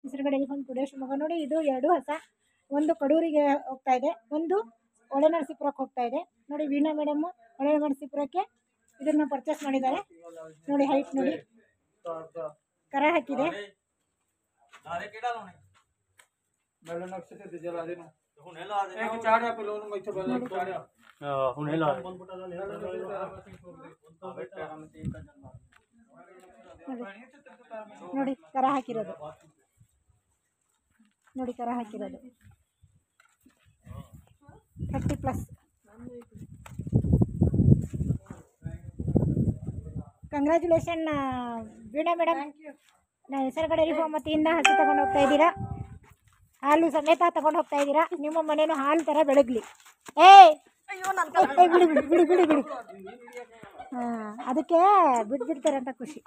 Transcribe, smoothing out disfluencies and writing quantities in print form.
ಹೆಸರುಗಡೆ ಒಂದು ಟುಡೇ ಶಿವಮೊಗ್ಗ ನೋಡಿ. ಇದು 2 ಹಸ, ಒಂದು ಕಡೂರಿಗೆ ಹೋಗ್ತಾ ಇದೆ, ಒಂದು ಹೊಳೆನರಸೀಪುರಕ್ಕೆ ಹೋಗ್ತಾ ಇದೆ. ನೋಡಿ ವೀಣಾ ಮೇಡಮ್ ಹೊಳೆನರಸೀಪುರಕ್ಕೆ ಇದನ್ನ ಪರ್ಚೇಸ್ ಮಾಡಿದ್ದಾರೆ. ನೋಡಿ ಹೈಟ್ ನೋಡಿ, ಕರ ಹಾಕಿದೆ. ನೋಡಿ ಕರ ಹಾಕಿರೋದು, ನೋಡಿ ಕರ ಹಾಕಿರೋದು 30+. Congratulation Veena madam. ಹೆಸರುಗಡೆ ರಿಫಾರ್ಮ್ ವತಿಯಿಂದ ಹಸು ತಗೊಂಡು ಹೋಗ್ತಾ ಇದ್ದೀರಾ, ಹಾಲು ಸಮೇತ ತಗೊಂಡು ಹೋಗ್ತಾ ಇದ್ದೀರಾ. ನಿಮ್ಮ ಮನೇನು ಹಾಲು ಥರ ಬೆಳಗ್ಲಿ. ಬಿಡಿ ಬಿಡಿ ಬಿಡಿ ಬಿಡಿ ಬಿಡಿ. ಅದಕ್ಕೆ ಬಿಡ್ಬಿಡ್ತಾರೆ ಅಂತ ಖುಷಿ.